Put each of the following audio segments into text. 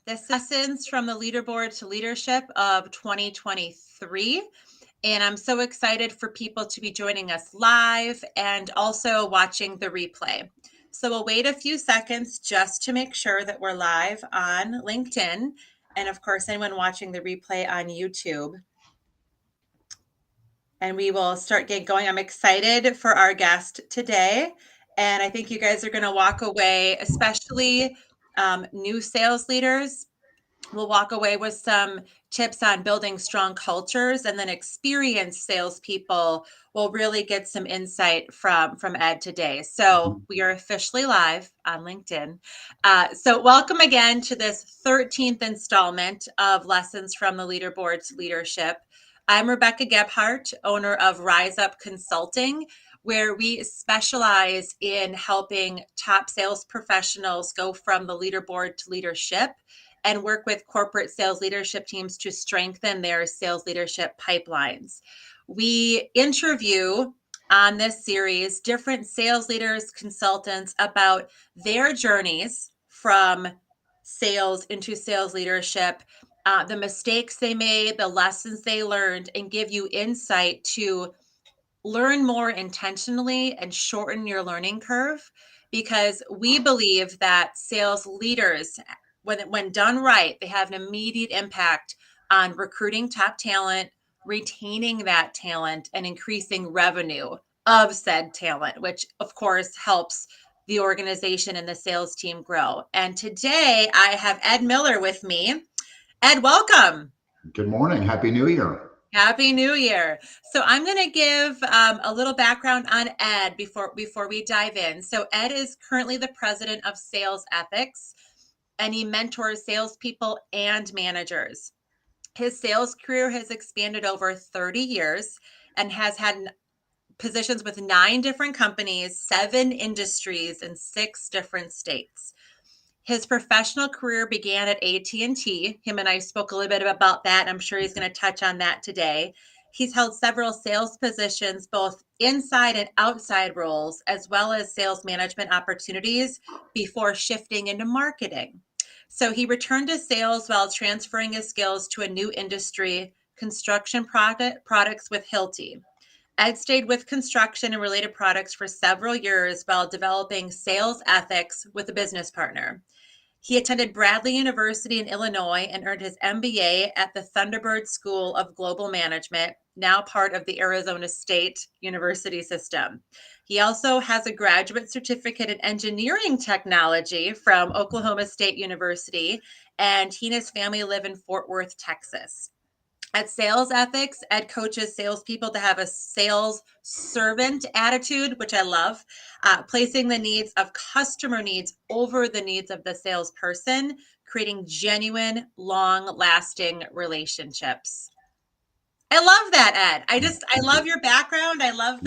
This is Lessons from the Leaderboard to Leadership of 2023. And I'm so excited for people to be joining us live and also watching the replay. So we'll wait a few seconds just to make sure that we're live on LinkedIn. And of course, anyone watching the replay on YouTube. And we will start getting going. I'm excited for our guest today. And I think you guys are going to walk away, especially new sales leaders. We'll walk away with some tips on building strong cultures, and then experienced salespeople will really get some insight from Ed today. So we are officially live on LinkedIn. So welcome again to this 13th installment of Lessons from the Leaderboard to Leadership. I'm Rebecca Gebhardt, owner of Rise Up Consulting, where we specialize in helping top sales professionals go from the leaderboard to leadership and work with corporate sales leadership teams to strengthen their sales leadership pipelines. We interview on this series different sales leaders, consultants about their journeys from sales into sales leadership, the mistakes they made, the lessons they learned, and give you insight to learn more intentionally and shorten your learning curve, because we believe that sales leaders, when done right, they have an immediate impact on recruiting top talent, retaining that talent, and increasing revenue of said talent, which of course helps the organization and the sales team grow. And today I have Ed Miller with me. Ed, welcome. Good morning. Happy New Year. Happy New Year. So I'm going to give a little background on Ed before we dive in. So Ed is currently the president of Sales Ethics, and he mentors salespeople and managers. His sales career has expanded over 30 years and has had positions with 9 different companies, 7 industries, and 6 different states. His professional career began at AT&T. Him and I spoke a little bit about that, and I'm sure he's going to touch on that today. He's held several sales positions, both inside and outside roles, as well as sales management opportunities before shifting into marketing. So he returned to sales while transferring his skills to a new industry, construction products with Hilti. Ed stayed with construction and related products for several years while developing sales ethics with a business partner. He attended Bradley University in Illinois and earned his MBA at the Thunderbird School of Global Management, now part of the Arizona State University system. He also has a graduate certificate in engineering technology from Oklahoma State University, and he and his family live in Fort Worth, Texas. At Sales Ethics, Ed coaches salespeople to have a sales servant attitude, which I love, placing the needs of customer needs over the needs of the salesperson, creating genuine, long-lasting relationships. I love that, Ed. I love your background. I love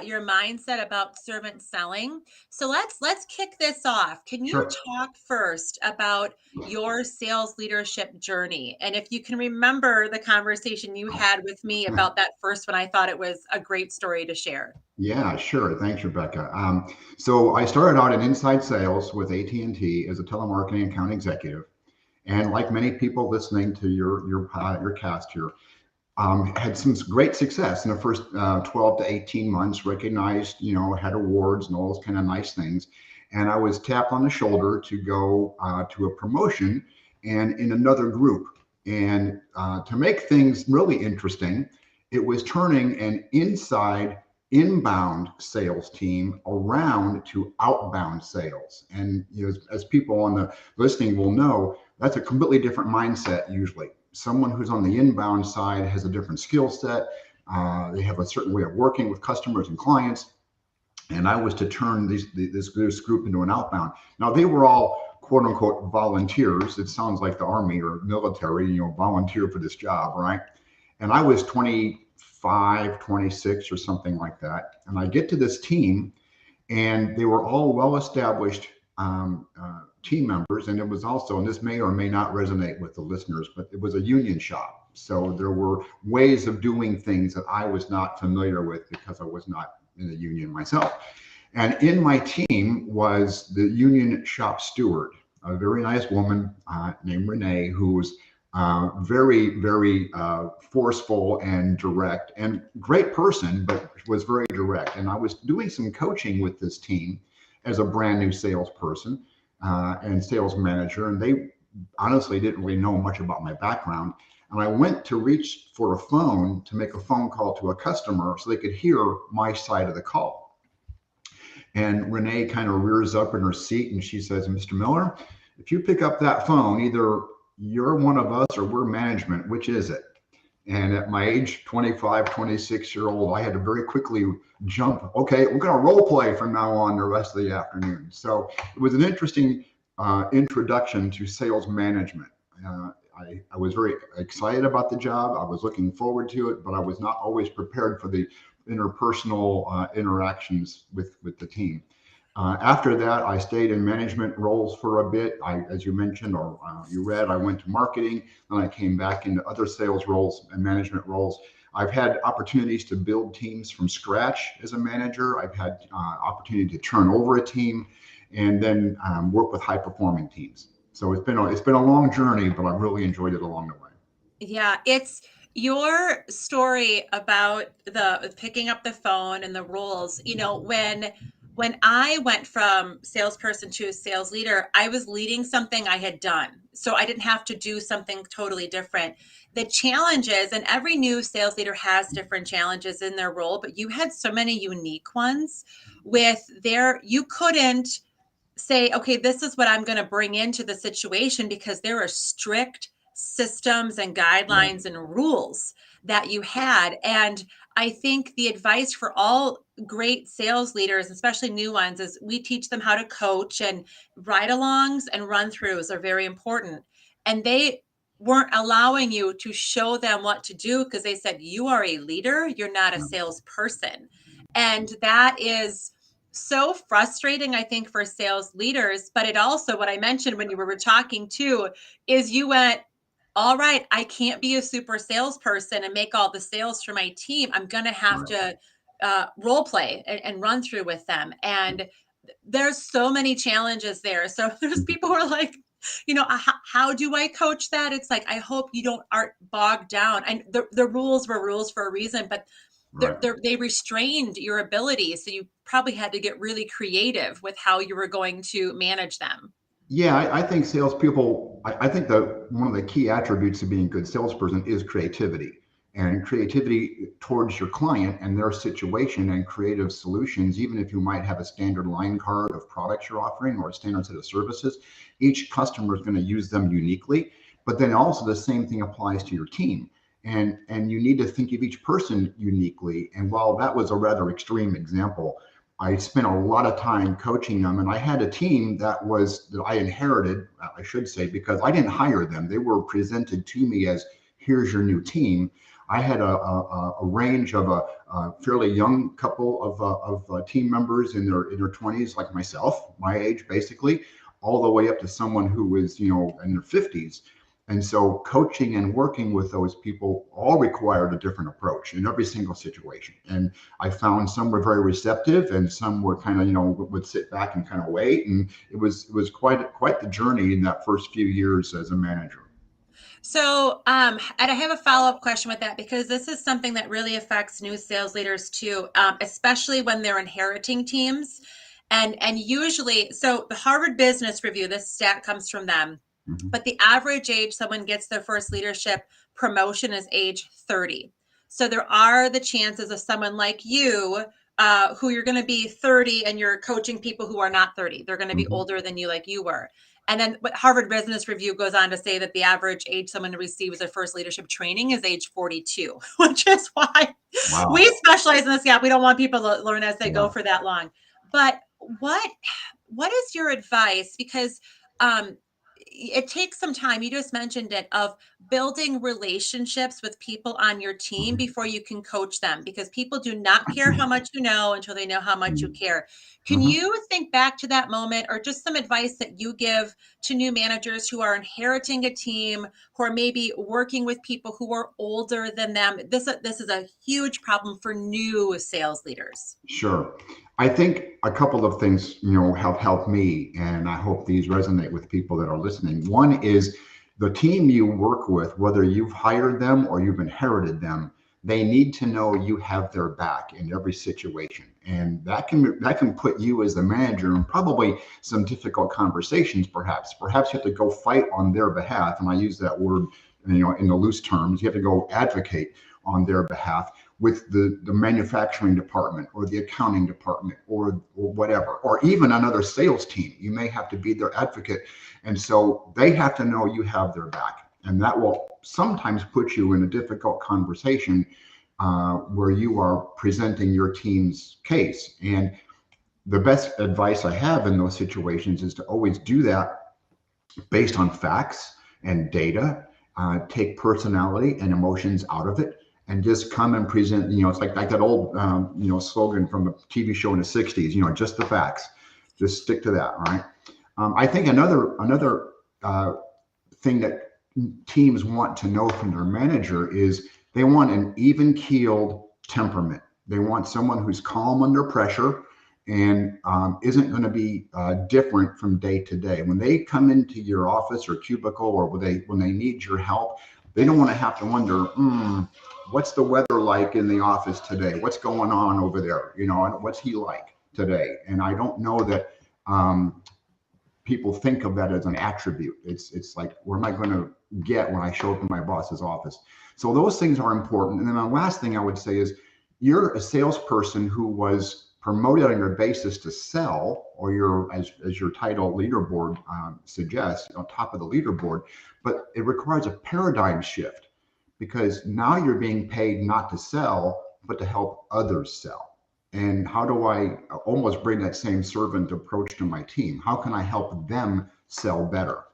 your mindset about servant selling. So let's kick this off. Can you talk first about your sales leadership journey? And if you can remember the conversation you had with me about that first one, I thought it was a great story to share. Yeah, sure. Thanks, Rebecca. So I started out in inside sales with AT&T as a telemarketing account executive, and like many people listening to your cast here, had some great success in the first 12 to 18 months, recognized, had awards and all those kind of nice things. And I was tapped on the shoulder to go to a promotion and in another group. And to make things really interesting, it was turning an inbound sales team around to outbound sales. And as people on the listening will know, that's a completely different mindset usually. Someone who's on the inbound side has a different skill set. They have a certain way of working with customers and clients. And I was to turn this group into an outbound. Now, they were all quote unquote volunteers. It sounds like the Army or military, volunteer for this job, right? And I was 25, 26 or something like that. And I get to this team and they were all well-established team members. And it was also, and this may or may not resonate with the listeners, but it was a union shop. So there were ways of doing things that I was not familiar with because I was not in the union myself. And in my team was the union shop steward. a very nice woman named Renee, who was very, very forceful and direct, and great person, but was very direct. And I was doing some coaching with this team as a brand new salesperson and sales manager, and they honestly didn't really know much about my background. And I went to reach for a phone to make a phone call to a customer so they could hear my side of the call. And Renee kind of rears up in her seat and she says, Mr. Miller, if you pick up that phone, either you're one of us or we're management. Which is it? And at my age, 25, 26-year old, I had to very quickly jump. Okay, we're going to role play from now on the rest of the afternoon. So it was an interesting introduction to sales management. I was very excited about the job. I was looking forward to it, but I was not always prepared for the interpersonal interactions with the team. After that, I stayed in management roles for a bit. As you mentioned, or you read, I went to marketing, and I came back into other sales roles and management roles. I've had opportunities to build teams from scratch as a manager. I've had opportunity to turn over a team, and then work with high performing teams. So it's been a long journey, but I've really enjoyed it along the way. Yeah, it's your story about the picking up the phone and the roles. When I went from salesperson to sales leader, I was leading something I had done. So I didn't have to do something totally different. The challenges, and every new sales leader has different challenges in their role, but you had so many unique ones you couldn't say, okay, this is what I'm going to bring into the situation because there are strict systems and Right. guidelines and rules that you had. And I think the advice for all great sales leaders, especially new ones, is we teach them how to coach, and ride alongs and run throughs are very important. And they weren't allowing you to show them what to do because they said, you are a leader, you're not a Yeah. salesperson. And that is so frustrating, I think, for sales leaders. But it also, what I mentioned when you were talking too, is you went, all right, I can't be a super salesperson and make all the sales for my team. I'm going to have Right. to role play and run through with them. And there's so many challenges there. So there's people who are like, how do I coach that? It's like, I hope you don't aren't bogged down. And the rules were rules for a reason, but Right. they restrained your ability. So you probably had to get really creative with how you were going to manage them. Yeah, I think salespeople. I think that one of the key attributes of being a good salesperson is creativity, and creativity towards your client and their situation, and creative solutions. Even if you might have a standard line card of products you're offering or a standard set of services, each customer is going to use them uniquely. But then also the same thing applies to your team, and you need to think of each person uniquely. And while that was a rather extreme example, I spent a lot of time coaching them, and I had a team that I inherited, I should say, because I didn't hire them. They were presented to me as, here's your new team. I had a range of a fairly young couple of team members in their 20s, like myself, my age basically, all the way up to someone who was in their 50s. And so coaching and working with those people all required a different approach in every single situation. And I found some were very receptive, and some were kind of, would sit back and kind of wait. And it was quite the journey in that first few years as a manager. So, and I have a follow-up question with that because this is something that really affects new sales leaders too, especially when they're inheriting teams. And usually, so the Harvard Business Review, this stat comes from them, Mhm. but the average age someone gets their first leadership promotion is age 30. So there are the chances of someone like you, who you're going to be 30 and you're coaching people who are not 30. They're going to be Mhm. older than you, like you were. And then what Harvard Business Review goes on to say that the average age someone receives their first leadership training is age 42, which is why we Wow. specialize in this gap. We don't want people to learn as they go Yeah. for that long. But what is your advice? Because um, it takes some time. You just mentioned it, of building relationships with people on your team Mhm. before you can coach them, because people do not care how much you know until they know how much you Mhm. care. Can Mhm. you think back to that moment, or just some advice that you give to new managers who are inheriting a team, who are maybe working with people who are older than them? This is a huge problem for new sales leaders. Sure. I think a couple of things, have helped me, and I hope these resonate with people that are listening. One is the team you work with, whether you've hired them or you've inherited them, they need to know you have their back in every situation, and that can put you as the manager in probably some difficult conversations. Perhaps you have to go fight on their behalf, and I use that word, in the loose terms. You have to go advocate on their behalf with the manufacturing department or the accounting department or whatever, or even another sales team. You may have to be their advocate. And so they have to know you have their back. And that will sometimes put you in a difficult conversation where you are presenting your team's case. And the best advice I have in those situations is to always do that based on facts and data, take personality and emotions out of it, and just come and present. It's like that old, slogan from a TV show in the 60s, just the facts, just stick to that. Right. I think another thing that teams want to know from their manager is they want an even keeled temperament. They want someone who's calm under pressure and isn't going to be different from day to day. When they come into your office or cubicle, or when they need your help, they don't want to have to wonder, what's the weather like in the office today? What's going on over there? What's he like today? And I don't know that people think of that as an attribute. It's like, what am I going to get when I show up in my boss's office? So those things are important. And then the last thing I would say is, you're a salesperson who was promoted on your basis to sell, or your, as your title leaderboard suggests, on top of the leaderboard. But it requires a paradigm shift, because now you're being paid not to sell, but to help others sell. And how do I almost bring that same servant approach to my team? How can I help them sell better?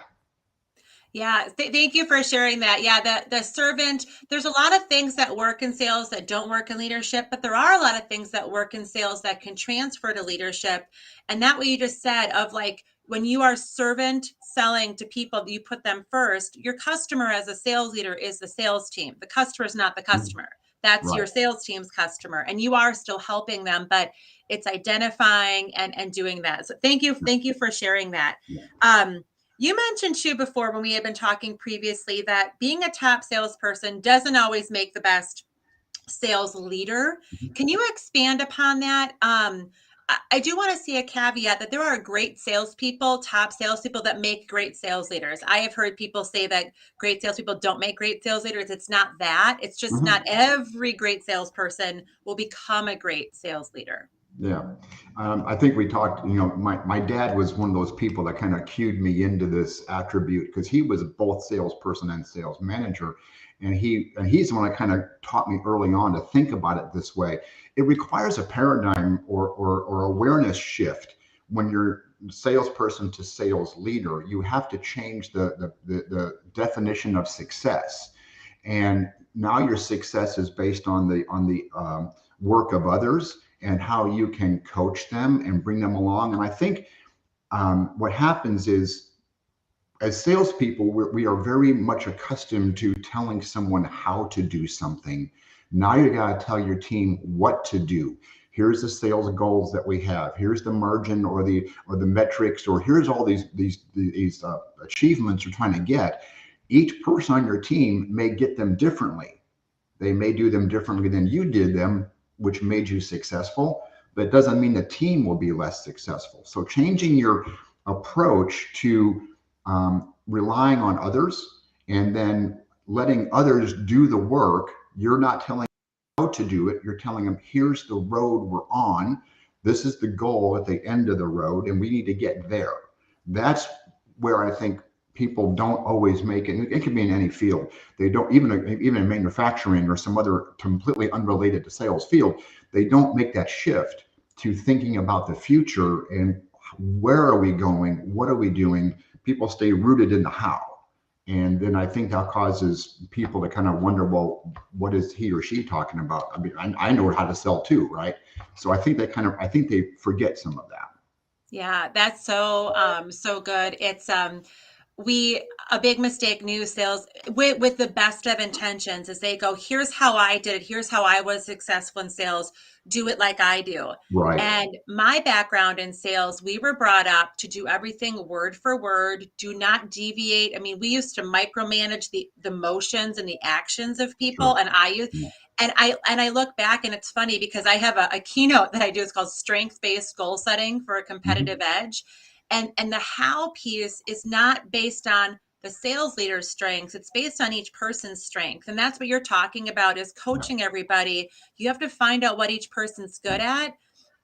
Yeah, thank you for sharing that. Yeah, the servant, there's a lot of things that work in sales that don't work in leadership, but there are a lot of things that work in sales that can transfer to leadership. And that what you just said, of like, when you are servant selling to people, you put them first. Your customer as a sales leader is the sales team. The customer is not the customer. That's your Right. sales team's customer, and you are still helping them, but it's identifying and doing that. So thank you for sharing that. Yeah. You mentioned too before, when we had been talking previously, that being a top salesperson doesn't always make the best sales leader. Can you expand upon that? I do want to see a caveat that there are great salespeople, top salespeople, that make great sales leaders. I have heard people say that great salespeople don't make great sales leaders. It's not that. It's just not Mhm. every great salesperson will become a great sales leader. Yeah. I think we talked, my dad was one of those people that kind of cued me into this attribute, because he was both salesperson and sales manager. And he's the one that kind of taught me early on to think about it this way. It requires a paradigm or awareness shift. When you're salesperson to sales leader, you have to change the definition of success. And now your success is based on the work of others, and how you can coach them and bring them along. And I think what happens is, as salespeople, we are very much accustomed to telling someone how to do something. Now you got to tell your team what to do. Here's the sales goals that we have. Here's the margin, or the metrics, or here's all these achievements you're trying to get. Each person on your team may get them differently. They may do them differently than you did them, which made you successful, but it doesn't mean the team will be less successful. So changing your approach to relying on others, and then letting others do the work. You're not telling them how to do it. You're telling them, here's the road we're on. This is the goal at the end of the road, and we need to get there. That's where I think people don't always make it. It can be in any field. They don't, even in manufacturing or some other completely unrelated to sales field, they don't make that shift to thinking about the future and where are we going, what are we doing. People stay rooted in the how. And then I think that causes people to kind of wonder, well, what is he or she talking about? I mean, I know how to sell too, right? So I think they forget some of that. Yeah, that's so so good. It's we a big mistake new sales with the best of intentions is they go, here's how I did it, here's how I was successful in sales, do it like I do. Right. And my background in sales, we were brought up to do everything word for word, do not deviate. I mean, we used to micromanage the motions and the actions of people, Sure. and I use Yeah. and I look back and it's funny because I have a keynote that I do. It's called strength-based goal setting for a competitive Hmm. edge. And the how piece is not based on the sales leader's strengths. It's based on each person's strength. And that's what you're talking about is Yeah. coaching everybody. You have to find out what each person's good Right. at.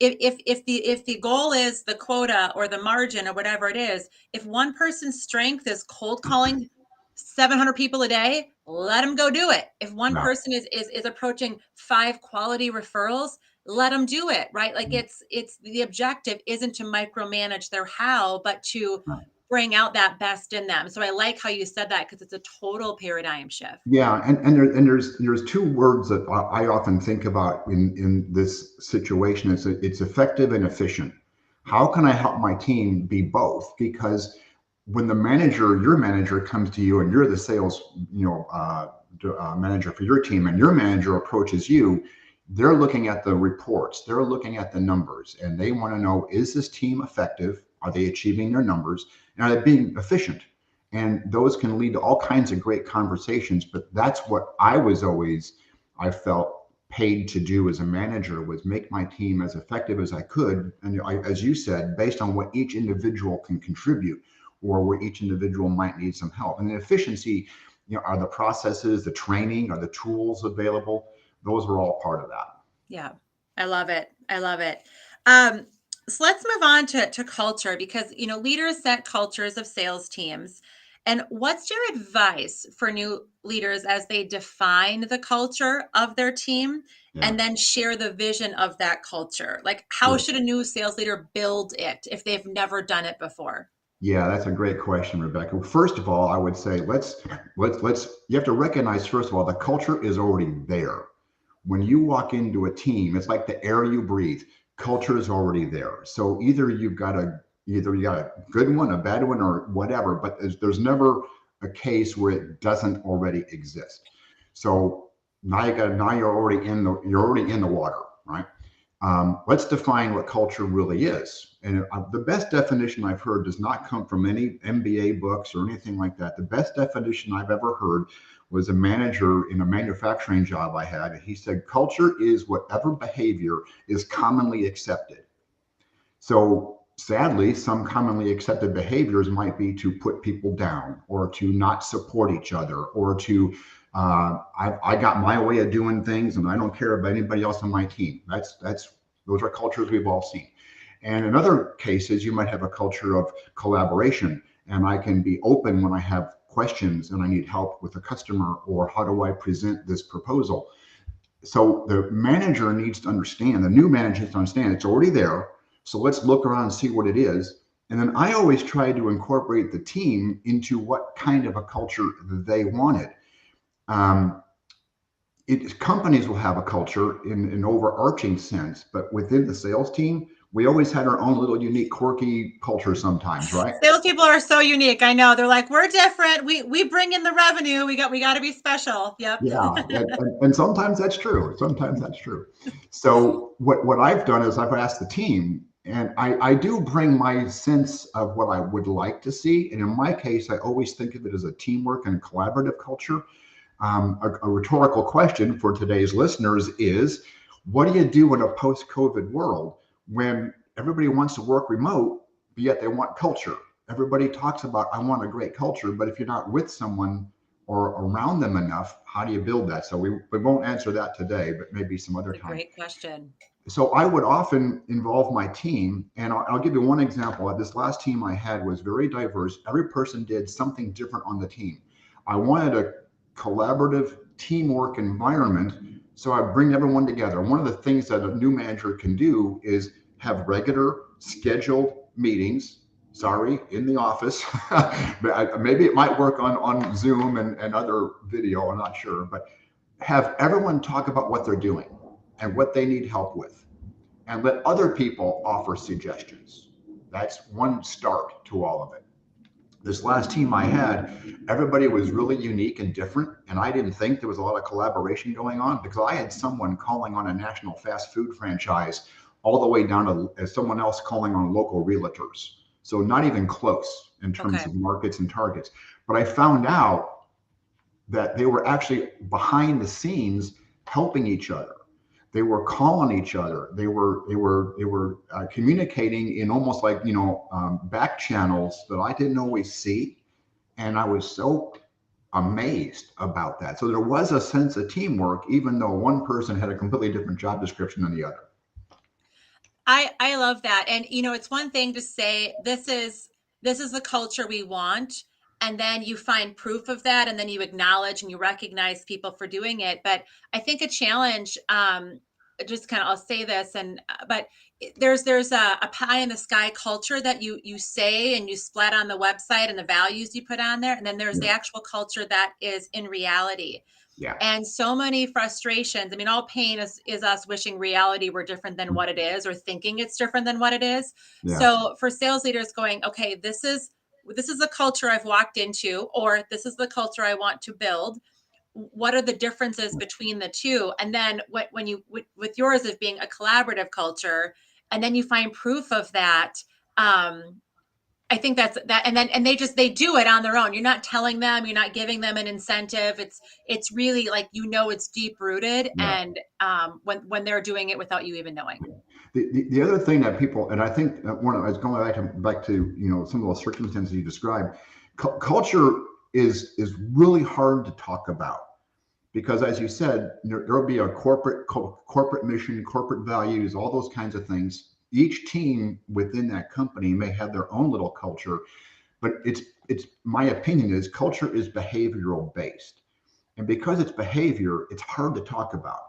If the goal is the quota or the margin or whatever it is, if one person's strength is cold calling 700 people a day, let them go do it. If one Yeah. person is approaching 5 quality referrals, let them do it, right? Like Mm. it's the objective isn't to micromanage their how, but to Right. bring out that best in them. So I like how you said that because it's a total paradigm shift. Yeah, and there's two words that I often think about in this situation. It's effective and efficient. How can I help my team be both? Because when the manager, your manager, comes to you and you're the sales, manager for your team, and your manager approaches you, they're looking at the reports, they're looking at the numbers, and they want to know: is this team effective? Are they achieving their numbers? And are they being efficient? And those can lead to all kinds of great conversations. But that's what I felt paid to do as a manager, was make my team as effective as I could. And as you said, based on what each individual can contribute or where each individual might need some help. And the efficiency, are the processes, the training, are the tools available? Those are all part of that. Yeah, I love it. I love it. Um, so let's move on to culture because leaders set cultures of sales teams. And what's your advice for new leaders as they define the culture of their team Yeah, and then share the vision of that culture? Like, how great. should a new sales leader build it if they've never done it before? Yeah, that's a great question, Rebecca. Well, first of all, I would say let's you have to recognize, first of all, the culture is already there. When you walk into a team, it's like the air you breathe. Culture is already there. So either you got a good one, a bad one, or whatever, but there's never a case where it doesn't already exist. So now you're already in the water, right? Let's define what culture really is. And the best definition I've heard does not come from any MBA books or anything like that. The best definition I've ever heard was a manager in a manufacturing job I had. And he said, culture is whatever behavior is commonly accepted. So sadly, some commonly accepted behaviors might be to put people down or to not support each other or to I got my way of doing things and I don't care about anybody else on my team. That's those are cultures we've all seen. And in other cases, you might have a culture of collaboration, and I can be open when I have questions and I need help with a customer, or how do I present this proposal. So the manager needs to understand, the new manager needs to understand it's already there. So let's look around and see what it is. And then I always try to incorporate the team into what kind of a culture they wanted. Um, Companies will have a culture in an overarching sense, but within the sales team, we always had our own little unique, quirky culture sometimes, right? Salespeople are so unique. I know. They're like, we're different. We bring in the revenue. We got to be special. Yep. Yeah, and sometimes that's true. Sometimes that's true. So what I've done is I've asked the team, and I do bring my sense of what I would like to see. And in my case, I always think of it as a teamwork and collaborative culture. A rhetorical question for today's listeners is, what do you do in a post-COVID world when everybody wants to work remote, but yet they want culture? Everybody talks about, I want a great culture, but if you're not with someone or around them enough, how do you build that? So we won't answer that today, but maybe some other It's a time. great question. So I would often involve my team, and I'll give you one example. This last team I had was very diverse. Every person did something different on the team. I wanted a collaborative teamwork environment, so I bring everyone together. One of the things that a new manager can do is have regular scheduled meetings. Sorry, in the office. Maybe it might work on Zoom and other video, I'm not sure, but have everyone talk about what they're doing and what they need help with, and let other people offer suggestions. That's one start to all of it. this last team I had, everybody was really unique and different. And I didn't think there was a lot of collaboration going on because I had someone calling on a national fast food franchise all the way down to someone else calling on local realtors. So not even close in terms Okay. of markets and targets. But I found out that they were actually behind the scenes helping each other. They were calling each other. They were communicating in almost like back channels that I didn't always see, and I was so amazed about that. So there was a sense of teamwork, even though one person had a completely different job description than the other. I love that. And it's one thing to say this is the culture we want, and then you find proof of that, and then you acknowledge and you recognize people for doing it. But I think a challenge, just kind of I'll say this, and but there's a pie in the sky culture that you say and you splat on the website and the values you put on there, and then there's the Yeah, actual culture that is in reality. yeah, And so many frustrations. I mean, all pain is us wishing reality were different than what it is, or thinking it's different than what it is. yeah, So for sales leaders going, okay, this is the culture I've walked into, or this is the culture I want to build. What are the differences between the two? And then when you with yours of being a collaborative culture, and then you find proof of that. I think that's that, and they do it on their own. You're not telling them, you're not giving them an incentive. It's really like it's deep rooted, yeah. and when they're doing it without you even knowing. The other thing that people, and I think one of, I was going back to some of those circumstances you described. Culture is really hard to talk about because, as you said, there'll be a corporate mission, corporate values, all those kinds of things. Each team within that company may have their own little culture, but it's my opinion is culture is behavioral based. And because it's behavior, it's hard to talk about.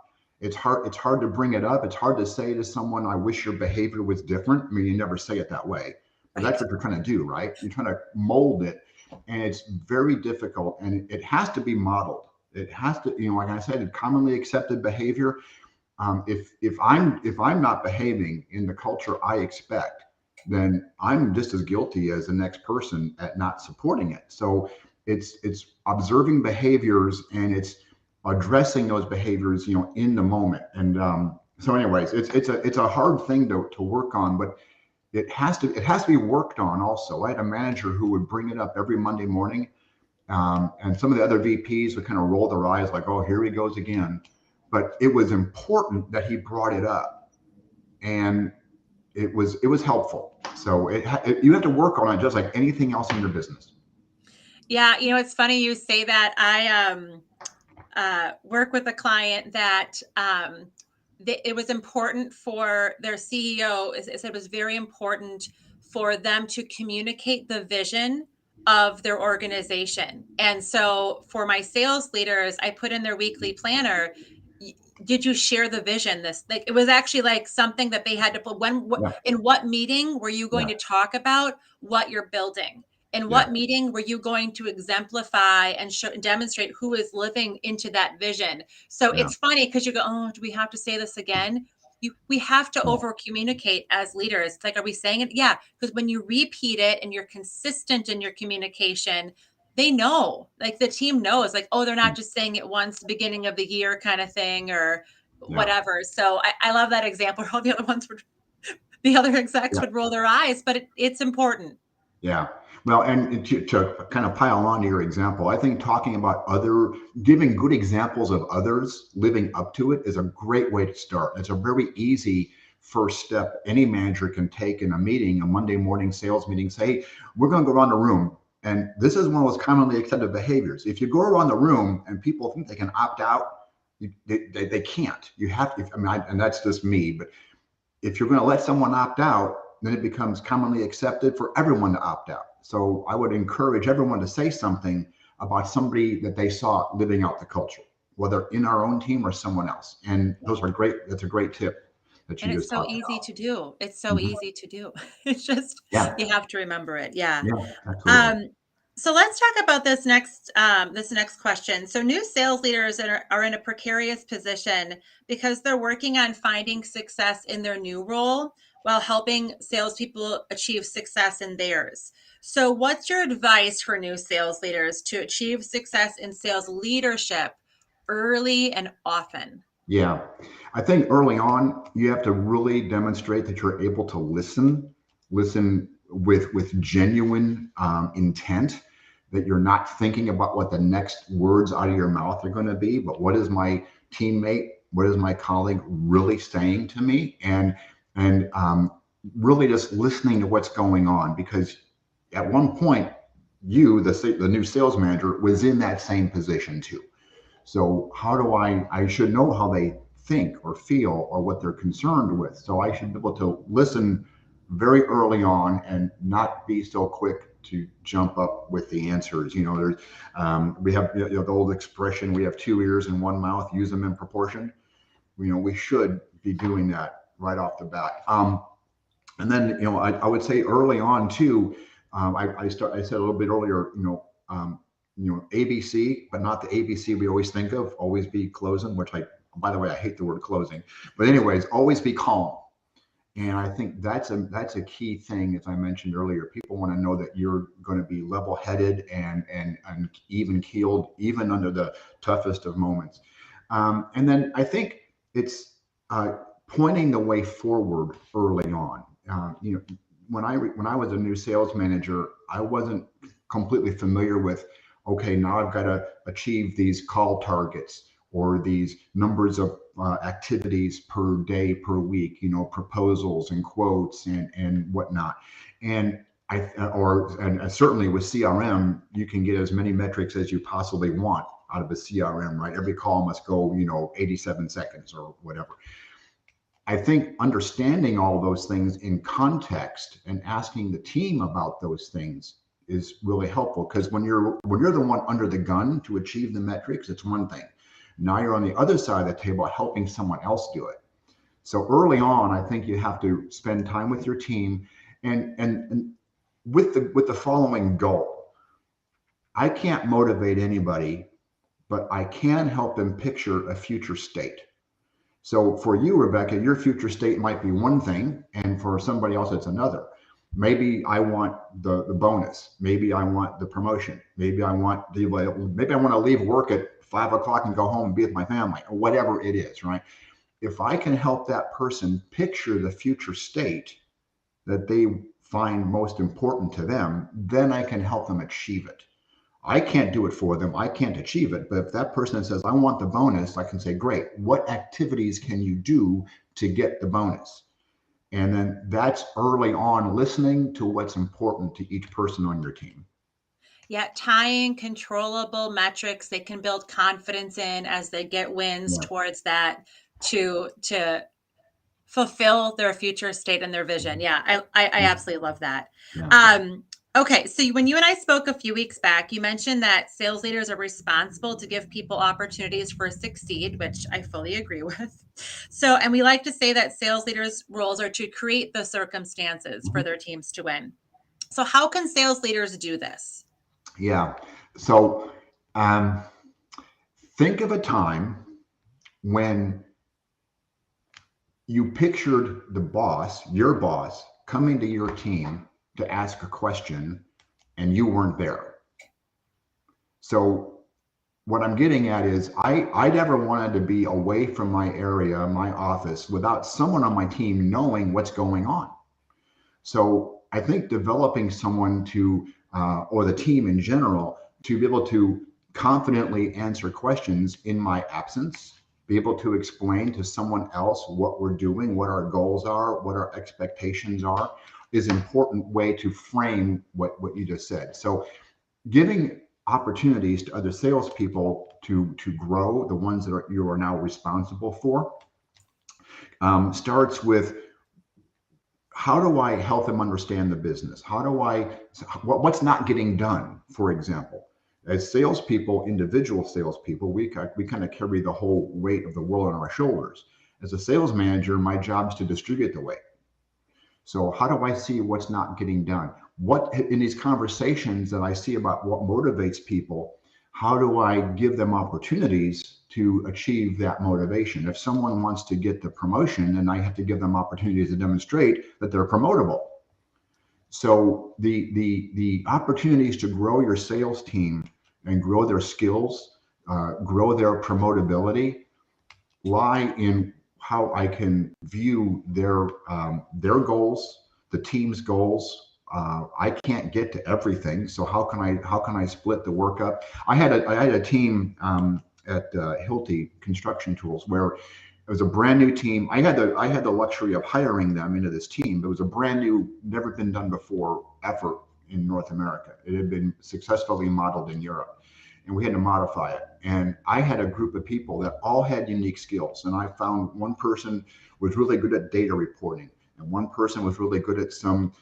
It's hard to bring it up. It's hard to say to someone, I wish your behavior was different. I mean, you never say it that way, but that's Right. what you're trying to do, right? You're trying to mold it. And it's very difficult. And it has to be modeled. It has to, like I said, commonly accepted behavior. If I'm not behaving in the culture I expect, then I'm just as guilty as the next person at not supporting it. So it's observing behaviors and it's addressing those behaviors, in the moment. And so, anyways, it's a hard thing to work on, but it has to be worked on also. I had a manager who would bring it up every Monday morning, and some of the other VPs would kind of roll their eyes like, "Oh, here he goes again." But it was important that he brought it up, and it was helpful. So you have to work on it just like anything else in your business. Yeah, it's funny you say that. I work with a client that it was important for their CEO. It was very important for them to communicate the vision of their organization. And so for my sales leaders, I put in their weekly planner. Did you share the vision? This like it was actually like something that they had to put Yeah, in what meeting were you going yeah, to talk about what you're building? In yeah, what meeting were you going to exemplify and demonstrate who is living into that vision? So yeah, it's funny because you go, oh, do we have to say this again? We have to yeah, over communicate as leaders. It's like, are we saying it? Yeah, because when you repeat it and you're consistent in your communication, they know, like the team knows, like, oh, they're not just saying it once, beginning of the year kind of thing or yeah, whatever. So I love that example. All the other ones would, the other execs yeah. would roll their eyes, but it's important. Yeah. Well, and to kind of pile on to your example, I think talking about giving good examples of others living up to it is a great way to start. It's a very easy first step any manager can take in a meeting, a Monday morning sales meeting. Say, hey, we're going to go around the room. And this is one of those commonly accepted behaviors. If you go around the room and people think they can opt out, they can't. You have to, I mean, and that's just me, but if you're going to let someone opt out, then it becomes commonly accepted for everyone to opt out. So I would encourage everyone to say something about somebody that they saw living out the culture, whether in our own team or someone else. And those are great. That's a great tip that And you it's just so talked easy to about. do. It's so Mhm. easy to do. It's just Yeah, you have to remember it. Yeah. yeah, absolutely. Um, so let's talk about this next question. So new sales leaders are in a precarious position because they're working on finding success in their new role while helping salespeople achieve success in theirs. So, what's your advice for new sales leaders to achieve success in sales leadership early and often? Yeah. I think early on, you have to really demonstrate that you're able to listen with genuine intent, that you're not thinking about what the next words out of your mouth are going to be, but what is my teammate, what is my colleague really saying to me? And really just listening to what's going on, because at one point, you, the new sales manager, was in that same position too. So how do I should know how they think or feel or what they're concerned with. So I should be able to listen very early on and not be so quick to jump up with the answers. There's we have the old expression, we have two ears and one mouth, use them in proportion. We should be doing that right off the bat. And then, I would say early on too, I said a little bit earlier, ABC, but not the ABC we always think of, always be closing, which by the way, I hate the word closing, but anyways, always be calm. And I think that's a key thing. As I mentioned earlier, people want to know that you're going to be level-headed and even keeled, even under the toughest of moments. And then I think it's pointing the way forward early on. When I was a new sales manager, I wasn't completely familiar with, okay, now I've got to achieve these call targets or these numbers of activities per day, per week, proposals and quotes and whatnot. And and certainly with CRM, you can get as many metrics as you possibly want out of a CRM, right? Every call must go, 87 seconds or whatever. I think understanding all those things in context and asking the team about those things is really helpful, because when you're the one under the gun to achieve the metrics, it's one thing. Now you're on the other side of the table helping someone else do it. So early on, I think you have to spend time with your team and with the following goal. I can't motivate anybody, but I can help them picture a future state. So for you, Rebecca, your future state might be one thing, and for somebody else, it's another. Maybe I want the bonus. Maybe I want the promotion. Maybe I want to leave work at 5 o'clock and go home and be with my family, or whatever it is, right? If I can help that person picture the future state that they find most important to them, then I can help them achieve it. I can't do it for them. I can't achieve it. But if that person says, I want the bonus, I can say, great, what activities can you do to get the bonus? And then that's early on listening to what's important to each person on your team. Yeah, tying controllable metrics they can build confidence in as they get wins Yeah. towards that to fulfill their future state and their vision. Yeah, I absolutely love that. Yeah. Okay, so when you and I spoke a few weeks back, you mentioned that sales leaders are responsible to give people opportunities for succeed, which I fully agree with. So, and we like to say that sales leaders' roles are to create the circumstances for Mhm. their teams to win. So, how can sales leaders do this? Yeah. So um, think of a time when you pictured your boss, coming to your team to ask a question and you weren't there. So what I'm getting at is I never wanted to be away from my area, my office, without someone on my team knowing what's going on. So I think developing someone or the team in general, to be able to confidently answer questions in my absence, be able to explain to someone else what we're doing, what our goals are, what our expectations are, is an important way to frame what you just said. So giving opportunities to other salespeople to grow, the ones that you are now responsible for, starts with, how do I help them understand the business? What's not getting done, for example? As salespeople, individual salespeople, we kind of carry the whole weight of the world on our shoulders. As a sales manager, my job is to distribute the weight. So how do I see what's not getting done? What in these conversations that I see about what motivates people, how do I give them opportunities to achieve that motivation? If someone wants to get the promotion, then I have to give them opportunities to demonstrate that they're promotable. So the opportunities to grow your sales team and grow their skills, grow their promotability, lie in how I can view their goals, the team's goals. I can't get to everything, so how can I split the work up? I had a team at Hilti Construction Tools where it was a brand new team. I had the luxury of hiring them into this team. It was a brand new, never been done before effort in North America. It had been successfully modeled in Europe, and we had to modify it. And I had a group of people that all had unique skills. And I found one person was really good at data reporting, and one person was really good at some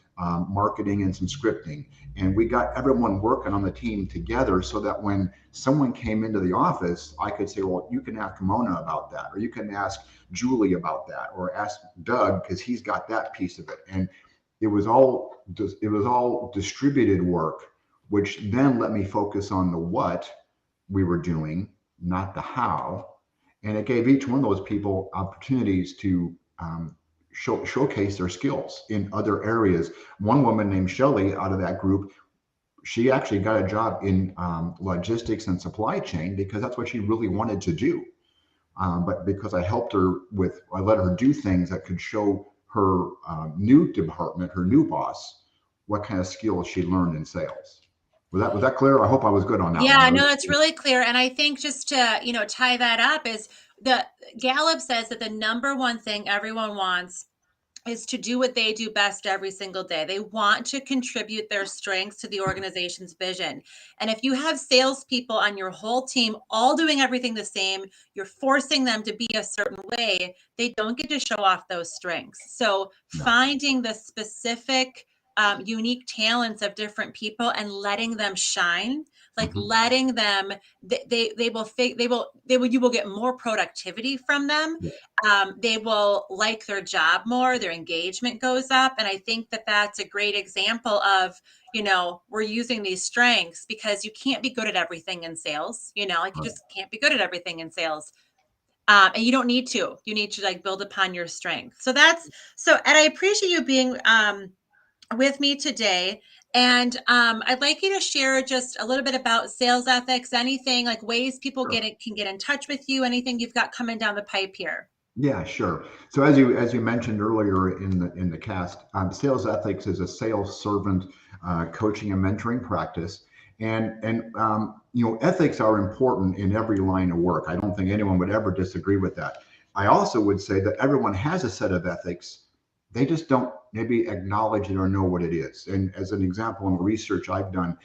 marketing and some scripting. And we got everyone working on the team together so that when someone came into the office, I could say, well, you can ask Mona about that, or you can ask Julie about that, or ask Doug because he's got that piece of it. And it was all distributed work, which then let me focus on the what we were doing, not the how. And it gave each one of those people opportunities to showcase their skills in other areas. One woman named Shelley out of that group, she actually got a job in logistics and supply chain because that's what she really wanted to do. But because I let her do things that could show her new department, her new boss, what kind of skills she learned in sales. Was that clear? I hope I was good on that one. Yeah, no, that's really clear. And I think just to, tie that up is the Gallup says that the number one thing everyone wants is to do what they do best every single day. They want to contribute their strengths to the organization's vision. And if you have salespeople on your whole team all doing everything the same, you're forcing them to be a certain way, they don't get to show off those strengths. So finding the specific unique talents of different people and letting them shine, like letting them, you will get more productivity from them. They will like their job more, their engagement goes up. And I think that that's a great example of, we're using these strengths because you can't be good at everything in sales, you just can't be good at everything in sales. And you don't need to, you need to like build upon your strength. And I appreciate you being, with me today. And I'd like you to share just a little bit about sales ethics, anything like ways people can get in touch with you, anything you've got coming down the pipe here. Yeah, sure. So as you mentioned earlier in the cast, sales ethics is a sales servant coaching and mentoring practice, and ethics are important in every line of work. I don't think anyone would ever disagree with that. I also would say that everyone has a set of ethics. They just don't maybe acknowledge it or know what it is. And as an example, in the research I've done,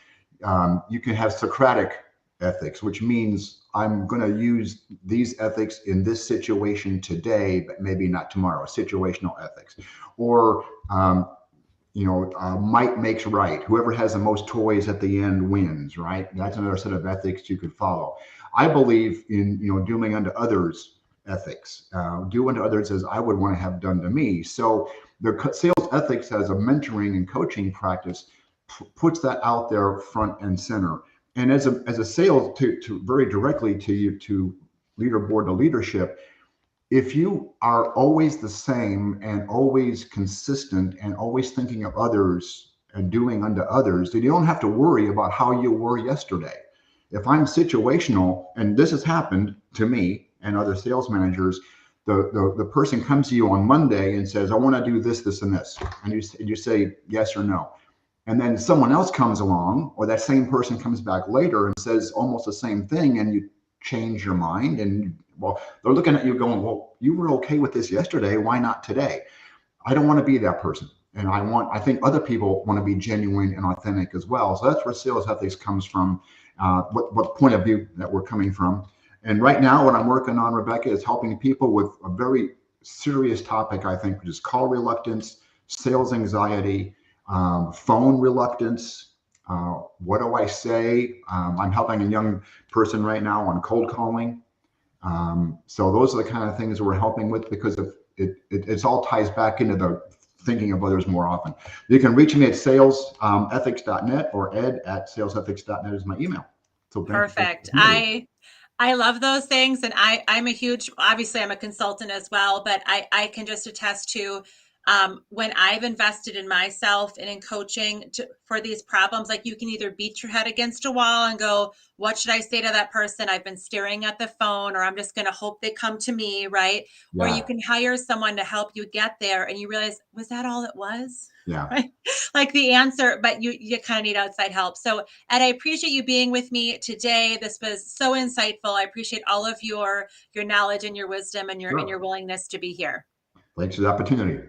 you can have Socratic ethics, which means I'm going to use these ethics in this situation today, but maybe not tomorrow. Situational ethics, or might makes right. Whoever has the most toys at the end wins. Right? That's another set of ethics you could follow. I believe in doing unto others ethics. Do unto others as I would want to have done to me. So the sales ethics as a mentoring and coaching practice puts that out there front and center. And as a sales to very directly to you, to leaderboard to leadership, if you are always the same and always consistent and always thinking of others and doing unto others, then you don't have to worry about how you were yesterday. If I'm situational, and this has happened to me and other sales managers, the person comes to you on Monday and says, I want to do this, this, and this. And you say yes or no. And then someone else comes along, or that same person comes back later and says almost the same thing, and you change your mind. And they're looking at you going, well, you were okay with this yesterday. Why not today? I don't want to be that person. And I think other people want to be genuine and authentic as well. So that's where sales ethics comes from, what point of view that we're coming from. And right now, what I'm working on, Rebecca, is helping people with a very serious topic, I think, which is call reluctance, sales anxiety, phone reluctance. What do I say? I'm helping a young person right now on cold calling. So those are the kind of things we're helping with, because it's all ties back into the thinking of others more often. You can reach me at salesethics.net or ed@salesethics.net is my email. So thank you for the Perfect. opportunity. I love those things, and I'm a huge, obviously I'm a consultant as well, but I can just attest to when I've invested in myself and in coaching for these problems, like you can either beat your head against a wall and go, what should I say to that person? I've been staring at the phone, or I'm just going to hope they come to me, right? Or you Yeah, can hire someone to help you get there, and you realize, was that all it was? yeah. Right? Like the answer, but you kind of need outside help. So Ed, I appreciate you being with me today. This was so insightful. I appreciate all of your knowledge and your wisdom and your Sure. willingness to be here. Thanks for the opportunity.